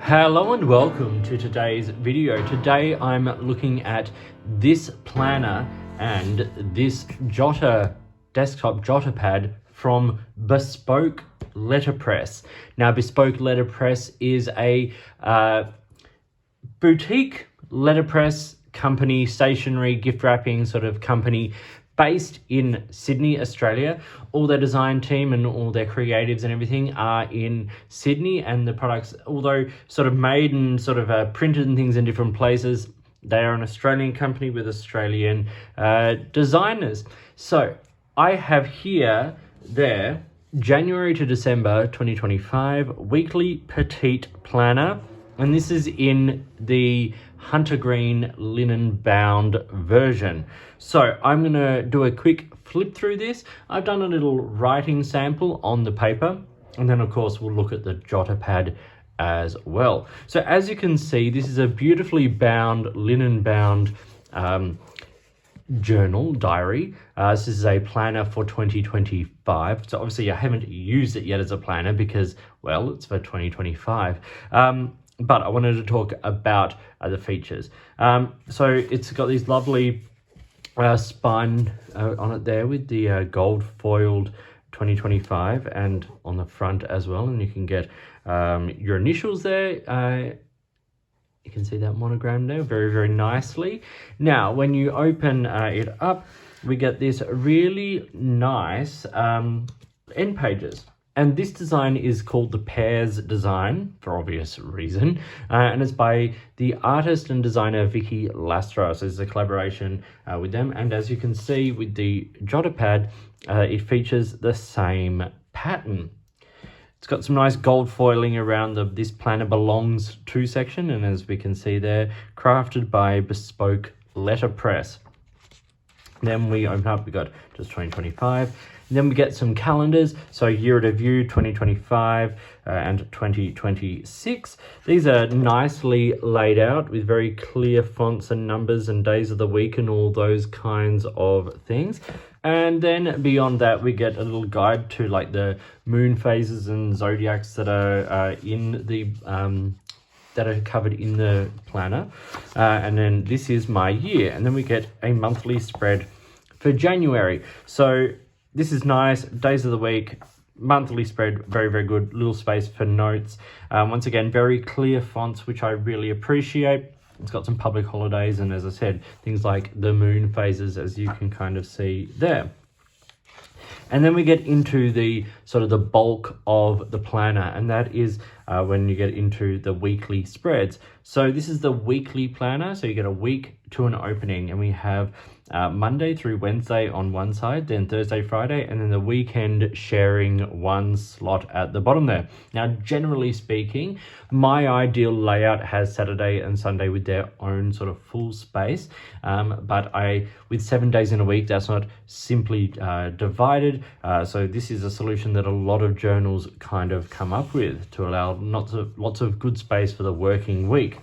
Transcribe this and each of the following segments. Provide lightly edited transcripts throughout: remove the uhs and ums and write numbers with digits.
Hello and welcome to today's video. Today I'm looking at this planner and this desktop jotter pad from Bespoke Letterpress. Now, Bespoke Letterpress is a boutique letterpress company, stationery, gift wrapping sort of company based in Sydney, Australia. All their design team and all their creatives and everything are in Sydney, and the products, although sort of made and sort of printed and things in different places, they are an Australian company with Australian designers. So I have here their January to December 2025 weekly Petite planner, and this is in the hunter green linen bound version. So I'm going to do a quick flip through this. I've done a little writing sample on the paper, and then of course we'll look at the jotter pad as well. So as you can see, this is a beautifully bound, linen bound journal diary. This is a planner for 2025. So obviously I haven't used it yet as a planner because, well, it's for 2025. But I wanted to talk about the features. So it's got these lovely spine on it there with the gold foiled 2025 and on the front as well. And you can get your initials there. You can see that monogram there very, very nicely. Now, when you open it up, we get this really nice end pages. And this design is called the Pears design for obvious reason. And it's by the artist and designer Vicky Lastros. So it's a collaboration with them. And as you can see with the jotter pad, it features the same pattern. It's got some nice gold foiling around the this planner belongs to section. And as we can see there, crafted by Bespoke Letterpress. Then we open up, we got just 2025. And then we get some calendars, so year at a view, 2025 and 2026. These are nicely laid out with very clear fonts and numbers and days of the week and all those kinds of things. And then beyond that, we get a little guide to like the moon phases and zodiacs that are in the that are covered in the planner. And then this is my year. And then we get a monthly spread for January. So this is nice, days of the week, monthly spread, very, very good. Little space for notes. Once again, very clear fonts, which I really appreciate. It's got some public holidays and, as I said, things like the moon phases, as you can kind of see there. And then we get into the sort of the bulk of the planner, and that is when you get into the weekly spreads. So this is the weekly planner. So you get a week to an opening, and we have Monday through Wednesday on one side, then Thursday, Friday, and then the weekend sharing one slot at the bottom there. Now, generally speaking, my ideal layout has Saturday and Sunday with their own sort of full space. But with 7 days in a week, that's not simply divided. So this is a solution that a lot of journals kind of come up with to allow lots of good space for the working week.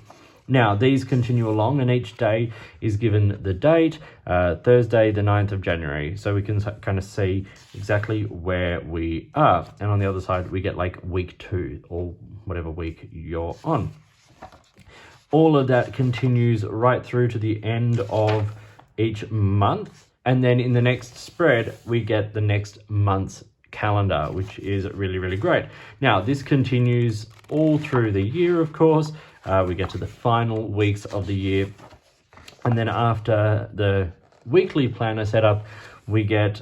Now, these continue along, and each day is given the date, Thursday, the 9th of January. So we can kind of see exactly where we are. And on the other side, we get like week 2 or whatever week you're on. All of that continues right through to the end of each month. And then in the next spread, we get the next month's calendar, which is really, really great. Now, this continues all through the year, of course. We get to the final weeks of the year. And then after the weekly planner setup, we get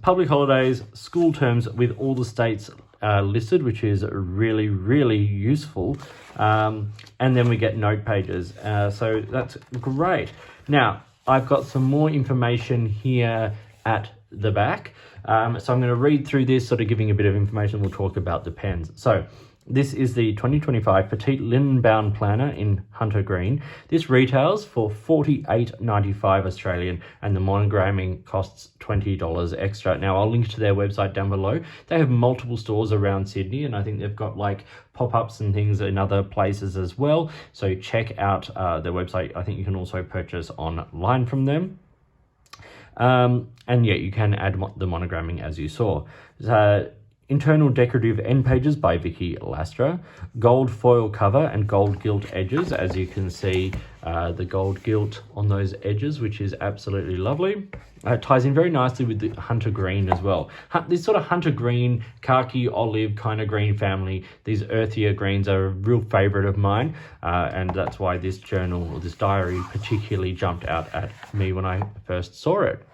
public holidays, school terms with all the states listed, which is really, really useful. And then we get note pages. So that's great. Now, I've got some more information here at the back. So I'm going to read through this, sort of giving a bit of information. We'll talk about the pens. So this is the 2025 Petite Linen Bound Planner in Hunter Green. This retails for $48.95 Australian, and the monogramming costs $20 extra. Now, I'll link to their website down below. They have multiple stores around Sydney, and I think they've got like pop-ups and things in other places as well. So check out their website. I think you can also purchase online from them. And yeah, you can add the monogramming as you saw. Internal decorative end pages by Vicky Lastra. Gold foil cover and gold gilt edges. As you can see, the gold gilt on those edges, which is absolutely lovely. It ties in very nicely with the hunter green as well. This sort of hunter green, khaki, olive kind of green family, these earthier greens are a real favorite of mine. And that's why this journal or this diary particularly jumped out at me when I first saw it.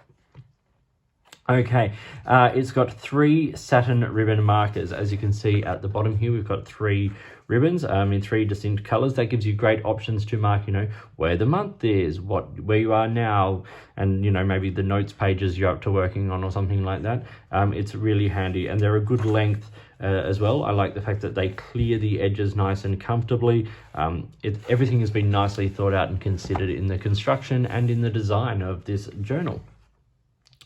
Okay, it's got 3 satin ribbon markers. As you can see at the bottom here, we've got 3 ribbons in 3 distinct colors. That gives you great options to mark, where the month is, where you are now, and, maybe the notes pages you're up to working on or something like that. It's really handy, and they're a good length as well. I like the fact that they clear the edges nice and comfortably. Everything has been nicely thought out and considered in the construction and in the design of this journal.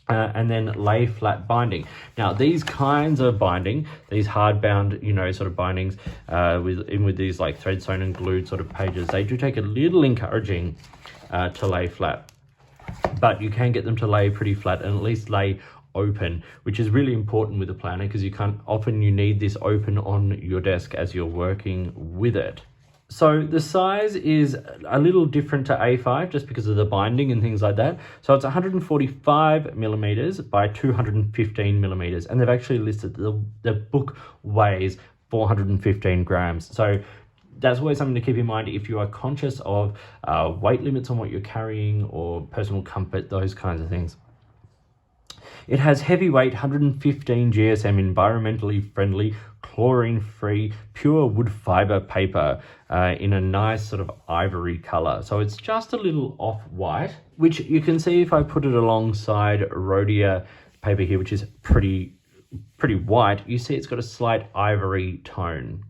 And then lay flat binding. Now, these kinds of binding, these hardbound, sort of bindings, with these like thread sewn and glued sort of pages, they do take a little encouraging to lay flat, but you can get them to lay pretty flat and at least lay open, which is really important with a planner because you need this open on your desk as you're working with it. So the size is a little different to A5 just because of the binding and things like that. So it's 145 millimeters by 215 millimeters. And they've actually listed the book weighs 415 grams. So that's always something to keep in mind if you are conscious of weight limits on what you're carrying or personal comfort, those kinds of things. It has heavyweight 115 GSM environmentally friendly, chlorine-free, pure wood fiber paper in a nice sort of ivory color. So it's just a little off-white, which you can see if I put it alongside Rhodia paper here, which is pretty white. You see it's got a slight ivory tone.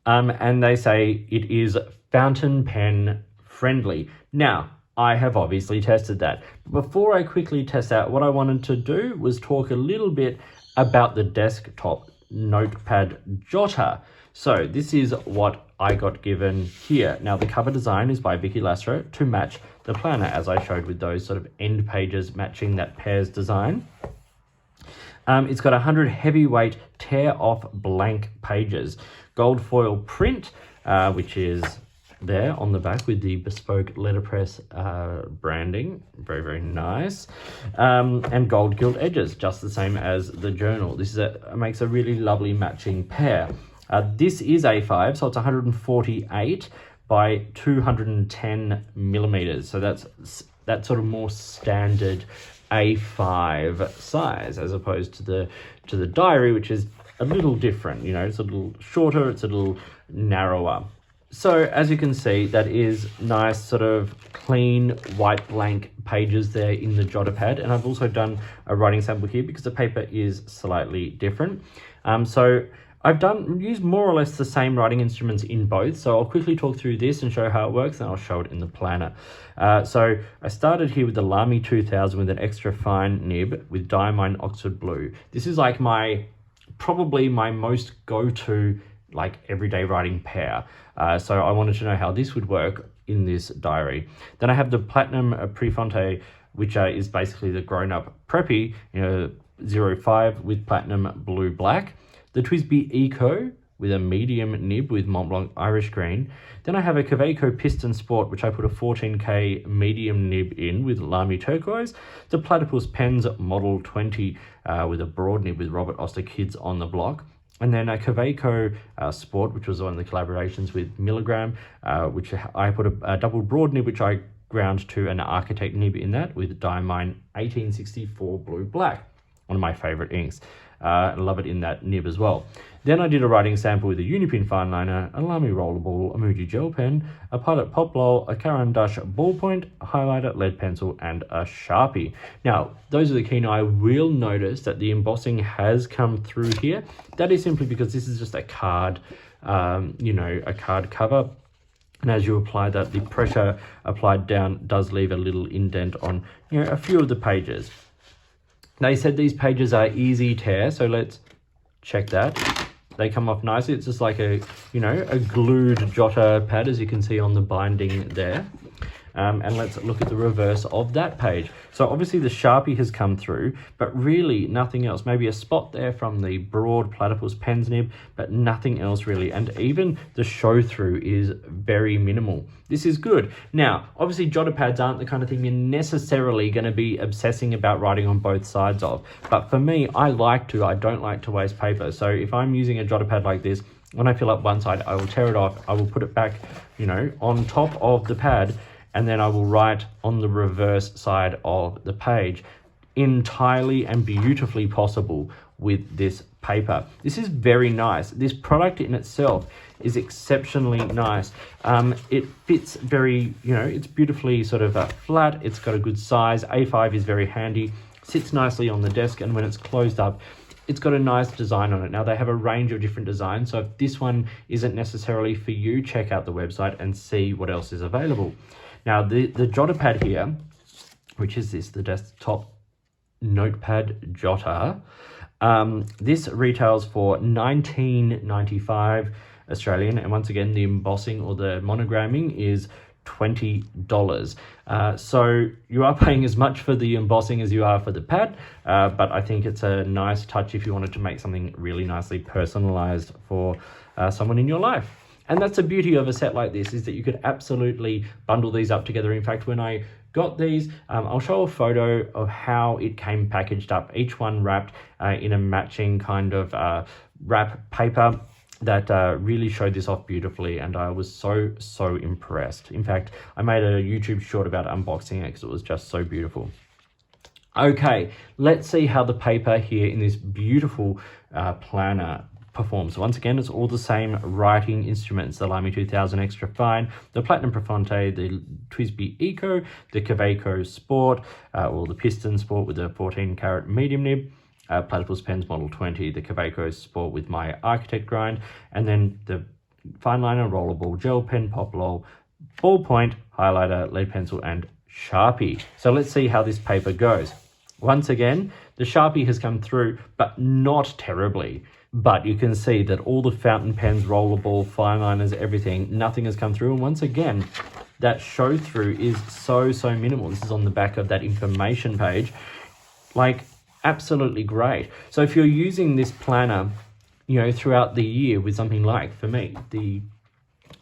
And they say it is fountain pen friendly. Now, I have obviously tested that. Before I quickly test out, what I wanted to do was talk a little bit about the desktop Notepad Jotter. So this is what I got given here. Now the cover design is by Vicky Lastra to match the planner, as I showed with those sort of end pages matching that Pears design. It's got 100 heavyweight tear-off blank pages. Gold foil print, which is there on the back with the Bespoke Letterpress branding. Very, very nice. And gold gilt edges, just the same as the journal. This makes a really lovely matching pair. This is A5, so it's 148 by 210 millimeters. So that's sort of more standard A5 size as opposed to the diary, which is a little different. It's a little shorter, it's a little narrower. So as you can see, that is nice sort of clean white blank pages there in the jotter pad. And I've also done a writing sample here because the paper is slightly different. So I've used more or less the same writing instruments in both. So I'll quickly talk through this and show how it works, and I'll show it in the planner. So I started here with the Lamy 2000 with an extra fine nib with Diamine Oxford Blue. This is like probably my most go-to like everyday writing pair. So I wanted to know how this would work in this diary. Then I have the Platinum Prefonte, which is basically the grown-up preppy, 05 with Platinum Blue Black. The TWSBI Eco with a medium nib with Mont Blanc Irish Green. Then I have a Kaweco Piston Sport, which I put a 14K medium nib in with Lamy Turquoise. The Platypus Pens Model 20 with a broad nib with Robert Oster Kids on the block. And then a Kaweco Sport, which was one of the collaborations with Milligram, which I put a double broad nib, which I ground to an Architect nib in that with Diamine 1864 Blue Black, one of my favorite inks. I love it in that nib as well. Then I did a writing sample with a Unipin fine liner, a Lamy Rollerball, a Muji gel pen, a Pilot Pop Lol, a Caran d'Ache ballpoint, a highlighter, lead pencil, and a Sharpie. Now, those are the key. Now, I will notice that the embossing has come through here. That is simply because this is just a card, a card cover. And as you apply that, the pressure applied down does leave a little indent on, a few of the pages. They said these pages are easy tear, so let's check that. They come off nicely. It's just like a glued jotter pad, as you can see on the binding there. And let's look at the reverse of that page. So obviously the Sharpie has come through, but really nothing else. Maybe a spot there from the broad platypus pen's nib, but nothing else really. And even the show through is very minimal. This is good. Now, obviously jotter pads aren't the kind of thing you're necessarily going to be obsessing about writing on both sides of. But for me, I don't like to waste paper. So if I'm using a jotter pad like this, when I fill up one side, I will tear it off. I will put it back, on top of the pad, and then I will write on the reverse side of the page. Entirely and beautifully possible with this paper. This is very nice. This product in itself is exceptionally nice. It fits very, it's beautifully sort of flat. It's got a good size. A5 is very handy, sits nicely on the desk, and when it's closed up, it's got a nice design on it. Now, they have a range of different designs, so if this one isn't necessarily for you, check out the website and see what else is available. Now, the jotter pad here, which is the desktop Notepad jotter, this retails for $19.95 Australian, and once again, the embossing or the monogramming is $20. So you are paying as much for the embossing as you are for the pad, but I think it's a nice touch if you wanted to make something really nicely personalized for someone in your life. And that's the beauty of a set like this, is that you could absolutely bundle these up together. In fact, when I got these, I'll show a photo of how it came packaged up, each one wrapped in a matching kind of wrap paper that really showed this off beautifully, and I was so impressed. In fact, I made a YouTube short about unboxing it because it was just so beautiful. Okay, let's see how the paper here in this beautiful planner performs. Once again, it's all the same writing instruments: the Lamy 2000 Extra Fine, the Platinum Profonte, the TWSBI Eco, the Kaweco Sport, or the Piston Sport with a 14-carat medium nib, Platypus Pens Model 20, the Kaweco Sport with my Architect grind, and then the fine liner, rollerball, gel pen, Poplol, ballpoint, highlighter, lead pencil, and Sharpie. So let's see how this paper goes. Once again, the Sharpie has come through, but not terribly. But you can see that all the fountain pens, rollerball, fine liners, everything, nothing has come through. And once again, that show through is so minimal. This is on the back of that information page. Like, absolutely great. So if you're using this planner, throughout the year with something like, for me, the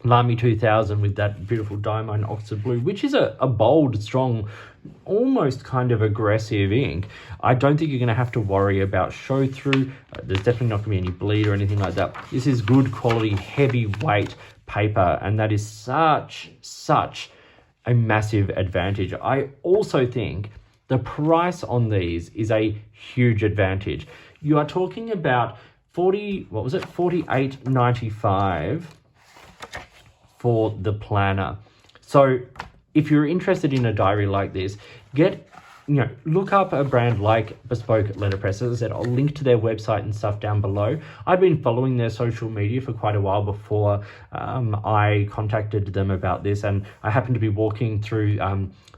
Lamy 2000 with that beautiful diamond oxide blue, which is a bold, strong, almost kind of aggressive ink, I don't think you're going to have to worry about show through. There's definitely not going to be any bleed or anything like that. This is good quality, heavyweight paper, and that is such a massive advantage. I also think the price on these is a huge advantage. You are talking about $48.95 for the planner. So if you're interested in a diary like this, look up a brand like Bespoke Letterpress. As I said, I'll link to their website and stuff down below. I've been following their social media for quite a while before I contacted them about this, and I happened to be walking through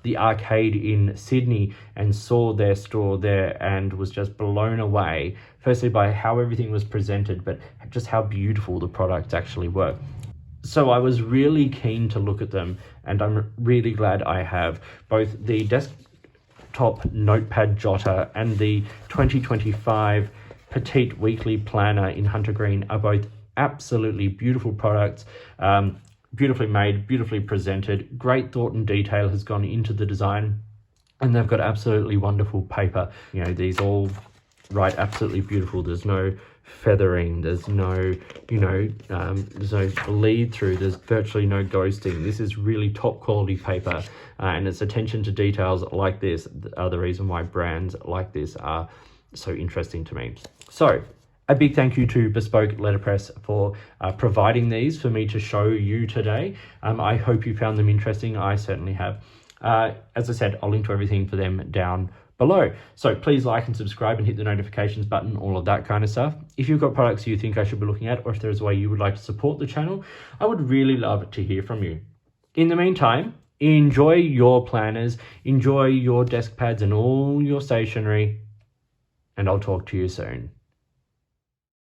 the arcade in Sydney and saw their store there and was just blown away, firstly by how everything was presented, but just how beautiful the products actually were. So I was really keen to look at them, and I'm really glad I have. Both the desktop Notepad jotter and the 2025 Petite weekly planner in Hunter Green are both absolutely beautiful products, beautifully made, beautifully presented. Great thought and detail has gone into the design, and they've got absolutely wonderful paper. These all write absolutely beautiful. There's no feathering, there's no there's no bleed through, there's virtually no ghosting. This is really top quality paper, and its attention to details like this are the reason why brands like this are so interesting to me. So a big thank you to Bespoke Letterpress for providing these for me to show you today. I hope you found them interesting. I certainly have. As I said, I'll link to everything for them down below. So please like and subscribe and hit the notifications button, all of that kind of stuff. If you've got products you think I should be looking at, or if there's a way you would like to support the channel, I would really love to hear from you. In the meantime, enjoy your planners, enjoy your desk pads and all your stationery, and I'll talk to you soon.